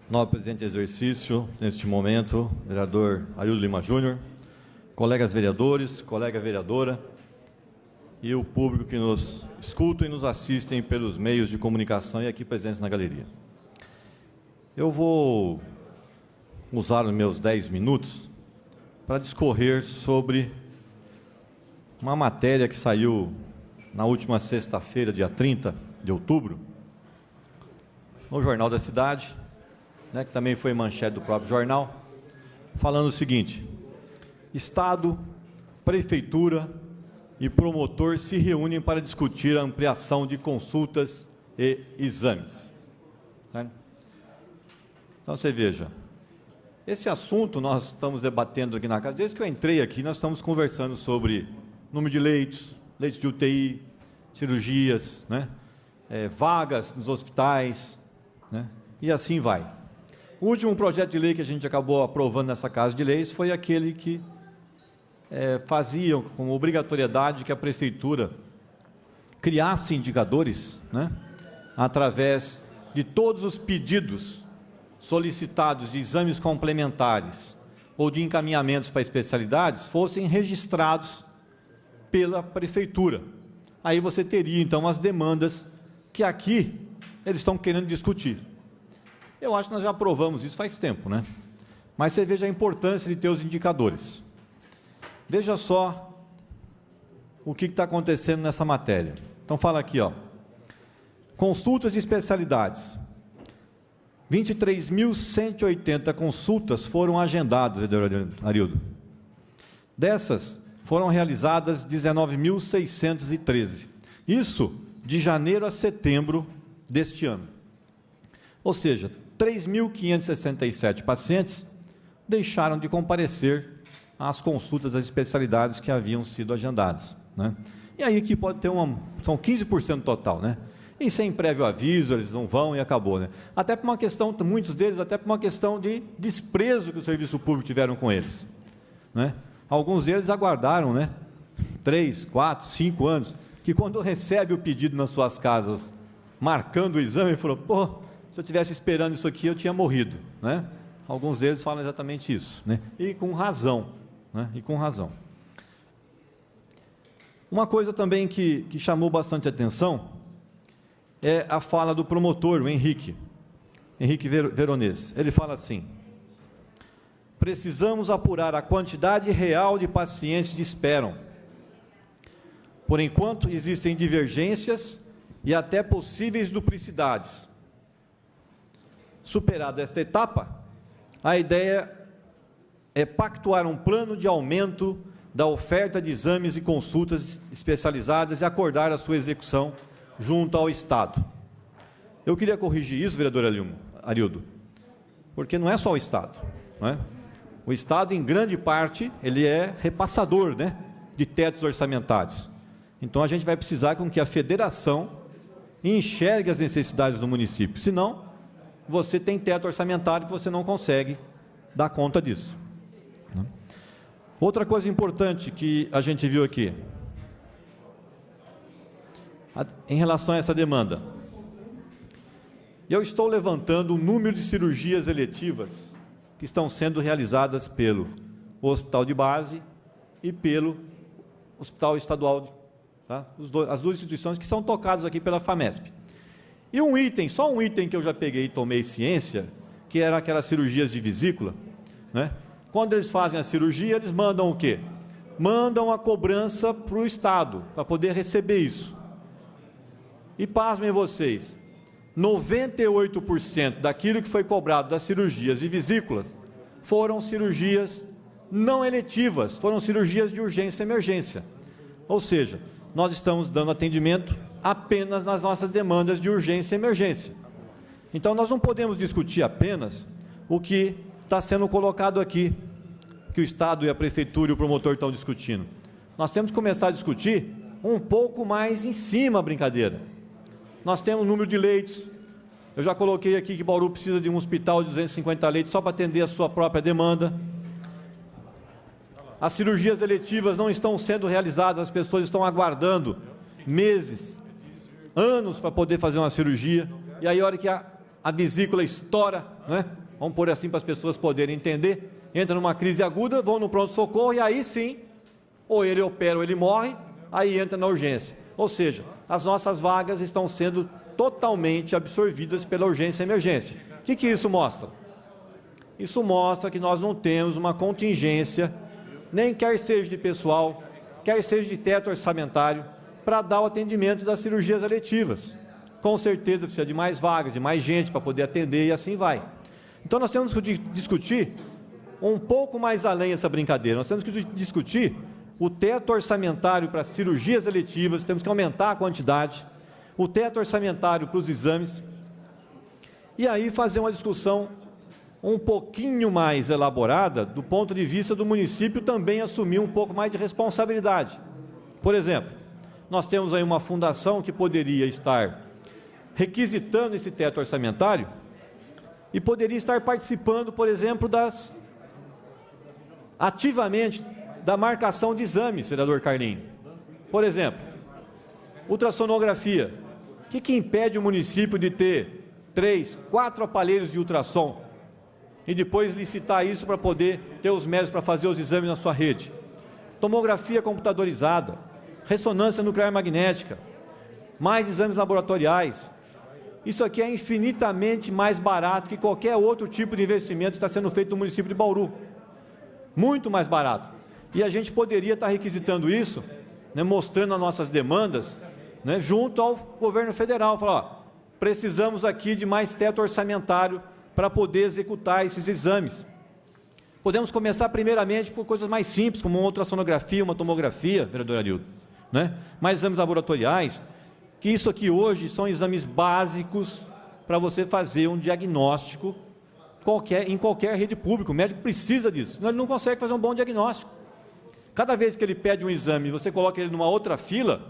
Nobre presidente de exercício, neste momento, vereador Arildo Lima Júnior, colegas vereadores, colega vereadora e o público que nos escuta e nos assistem pelos meios de comunicação e aqui presentes na galeria. Eu vou usar os meus 10 minutos para discorrer sobre uma matéria que saiu na última sexta-feira, dia 30 de outubro, no Jornal da Cidade, que também foi manchete do próprio jornal, falando o seguinte: Estado, Prefeitura e promotor se reúnem para discutir a ampliação de consultas e exames. Certo? Então, você veja, esse assunto nós estamos debatendo aqui na casa, desde que eu entrei aqui, nós estamos conversando sobre número de leitos de UTI, cirurgias, vagas nos hospitais, e assim vai. O último projeto de lei que a gente acabou aprovando nessa Casa de Leis foi aquele que fazia como obrigatoriedade que a Prefeitura criasse indicadores, através de todos os pedidos solicitados de exames complementares ou de encaminhamentos para especialidades fossem registrados pela Prefeitura. Aí você teria, então, as demandas que aqui eles estão querendo discutir. Eu acho que nós já aprovamos isso faz tempo, Mas você veja a importância de ter os indicadores. Veja só o que está acontecendo nessa matéria. Então, fala aqui, consultas de especialidades. 23.180 consultas foram agendadas, vereador Arildo. Dessas, foram realizadas 19.613. Isso de janeiro a setembro deste ano. Ou seja, 3.567 pacientes deixaram de comparecer às consultas das especialidades que haviam sido agendadas. E aí que pode ter são 15% total, E sem prévio aviso, eles não vão e acabou, Até por uma questão, muitos deles, até por uma questão de desprezo que o serviço público tiveram com eles, Alguns deles aguardaram, 3, 4, 5 anos, que quando recebe o pedido nas suas casas, marcando o exame, ele falou, se eu estivesse esperando isso aqui, eu tinha morrido, Alguns deles falam exatamente isso, E com razão, E com razão. Uma coisa também que chamou bastante atenção é a fala do promotor, o Henrique Veronese. Ele fala assim: precisamos apurar a quantidade real de pacientes que esperam. Por enquanto, existem divergências e até possíveis duplicidades. Superada esta etapa, a ideia é pactuar um plano de aumento da oferta de exames e consultas especializadas e acordar a sua execução junto ao Estado. Eu queria corrigir isso, vereador Arildo, porque não é só o Estado, O Estado, em grande parte, ele é repassador, de tetos orçamentários. Então, a gente vai precisar com que a federação enxergue as necessidades do município, senão você tem teto orçamentário que você não consegue dar conta disso. Outra coisa importante que a gente viu aqui, em relação a essa demanda, eu estou levantando o número de cirurgias eletivas que estão sendo realizadas pelo Hospital de Base e pelo Hospital Estadual, as duas instituições que são tocadas aqui pela FAMESP. E só um item que eu já peguei e tomei ciência, que era aquelas cirurgias de vesícula, Quando eles fazem a cirurgia, eles mandam o quê? Mandam a cobrança para o Estado, para poder receber isso. E pasmem vocês, 98% daquilo que foi cobrado das cirurgias de vesículas foram cirurgias não eletivas, foram cirurgias de urgência e emergência. Ou seja, nós estamos dando atendimento apenas nas nossas demandas de urgência e emergência. Então, nós não podemos discutir apenas o que está sendo colocado aqui, que o Estado e a Prefeitura e o promotor estão discutindo. Nós temos que começar a discutir um pouco mais em cima a brincadeira. Nós temos número de leitos. Eu já coloquei aqui que Bauru precisa de um hospital de 250 leitos só para atender a sua própria demanda. As cirurgias eletivas não estão sendo realizadas, as pessoas estão aguardando meses, anos para poder fazer uma cirurgia, e aí a hora que a vesícula estoura, né? Vamos pôr assim para as pessoas poderem entender, entra numa crise aguda, vão no pronto-socorro e aí sim, ou ele opera ou ele morre, aí entra na urgência. Ou seja, as nossas vagas estão sendo totalmente absorvidas pela urgência e emergência. O que isso mostra? Isso mostra que nós não temos uma contingência, nem quer seja de pessoal, quer seja de teto orçamentário, para dar o atendimento das cirurgias eletivas. Com certeza precisa de mais vagas, de mais gente para poder atender e assim vai. Então nós temos que discutir um pouco mais além essa brincadeira. Nós temos que discutir o teto orçamentário para cirurgias eletivas, temos que aumentar a quantidade, o teto orçamentário para os exames, e aí fazer uma discussão um pouquinho mais elaborada do ponto de vista do município também assumir um pouco mais de responsabilidade. Por exemplo, nós temos aí uma fundação que poderia estar requisitando esse teto orçamentário e poderia estar participando, por exemplo, ativamente da marcação de exames, vereador Carlinho. Por exemplo, ultrassonografia. O que impede o município de ter 3, 4 aparelhos de ultrassom e depois licitar isso para poder ter os médicos para fazer os exames na sua rede? Tomografia computadorizada, ressonância nuclear magnética, mais exames laboratoriais. Isso aqui é infinitamente mais barato que qualquer outro tipo de investimento que está sendo feito no município de Bauru. Muito mais barato. E a gente poderia estar requisitando isso, né, mostrando as nossas demandas, né, junto ao governo federal. Falar, ó, precisamos aqui de mais teto orçamentário para poder executar esses exames. Podemos começar primeiramente por coisas mais simples, como uma ultrassonografia, uma tomografia, vereador Arildo, né? Mais exames laboratoriais, que isso aqui hoje são exames básicos para você fazer um diagnóstico em qualquer rede pública. O médico precisa disso, senão ele não consegue fazer um bom diagnóstico. Cada vez que ele pede um exame e você coloca ele numa outra fila,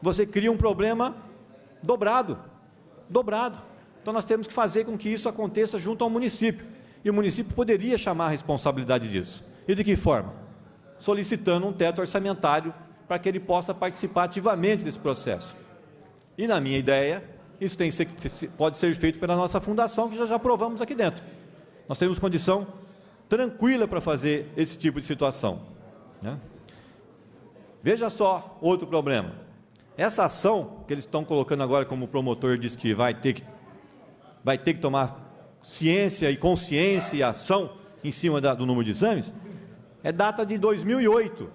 você cria um problema dobrado. Então nós temos que fazer com que isso aconteça junto ao município. E o município poderia chamar a responsabilidade disso. E de que forma? Solicitando um teto orçamentário para que ele possa participar ativamente desse processo. E na minha ideia, isso pode ser feito pela nossa fundação, que já aprovamos aqui dentro. Nós temos condição tranquila para fazer esse tipo de situação, né? Veja só outro problema. Essa ação que eles estão colocando agora, como o promotor disse que vai ter que tomar ciência e consciência e ação em cima do número de exames, é data de 2008.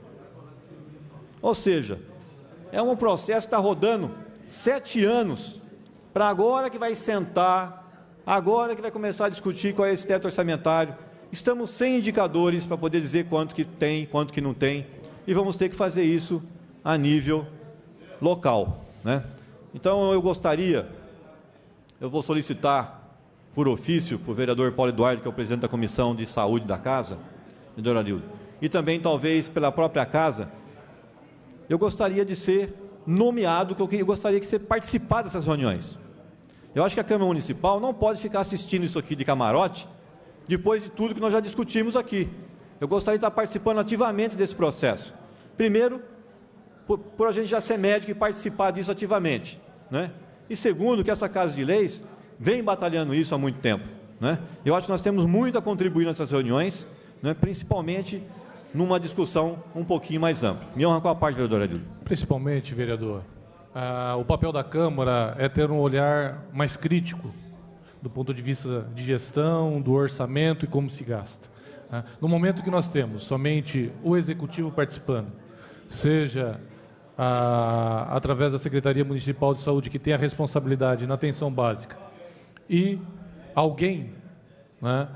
Ou seja, é um processo que está rodando 7 anos, para agora que vai sentar, agora que vai começar a discutir qual é esse teto orçamentário. Estamos sem indicadores para poder dizer quanto que tem, quanto que não tem, e vamos ter que fazer isso a nível local, né? Então eu vou solicitar por ofício para o vereador Paulo Eduardo, que é o presidente da Comissão de Saúde da Casa, vereador Arildo, e também talvez pela própria Casa, eu gostaria de ser nomeado, que eu gostaria que você participasse dessas reuniões. Eu acho que a Câmara Municipal não pode ficar assistindo isso aqui de camarote, depois de tudo que nós já discutimos aqui. Eu gostaria de estar participando ativamente desse processo. Primeiro, por a gente já ser médico e participar disso ativamente, né? E segundo, que essa Casa de Leis vem batalhando isso há muito tempo, né? Eu acho que nós temos muito a contribuir nessas reuniões, né? Principalmente numa discussão um pouquinho mais ampla. Me honra com a parte, vereador Arildo. Principalmente, vereador, o papel da Câmara é ter um olhar mais crítico do ponto de vista de gestão, do orçamento e como se gasta. No momento que nós temos somente o Executivo participando, seja através da Secretaria Municipal de Saúde, que tem a responsabilidade na atenção básica, e alguém, né,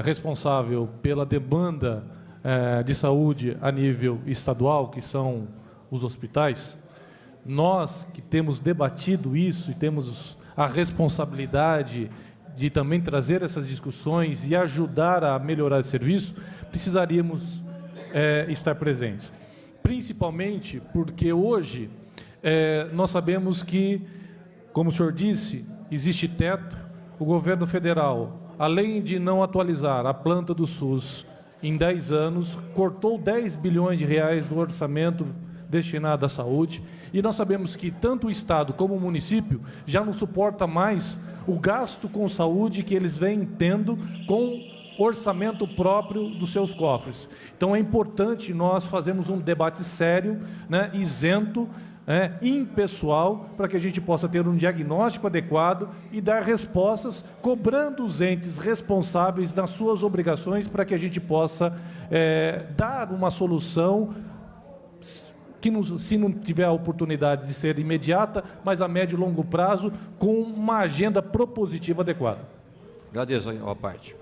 responsável pela demanda de saúde a nível estadual, que são os hospitais, nós que temos debatido isso e temos a responsabilidade de também trazer essas discussões e ajudar a melhorar esse serviço, precisaríamos estar presentes. Principalmente porque hoje nós sabemos que, como o senhor disse, existe teto. O governo federal, além de não atualizar a planta do SUS em 10 anos, cortou 10 bilhões de reais do orçamento destinado à saúde, e nós sabemos que tanto o Estado como o município já não suporta mais o gasto com saúde que eles vêm tendo com orçamento próprio dos seus cofres. Então é importante nós fazermos um debate sério, né, isento, impessoal, para que a gente possa ter um diagnóstico adequado e dar respostas, cobrando os entes responsáveis das suas obrigações, para que a gente possa dar uma solução que, se não tiver a oportunidade de ser imediata, mas a médio e longo prazo, com uma agenda propositiva adequada. Agradeço a parte.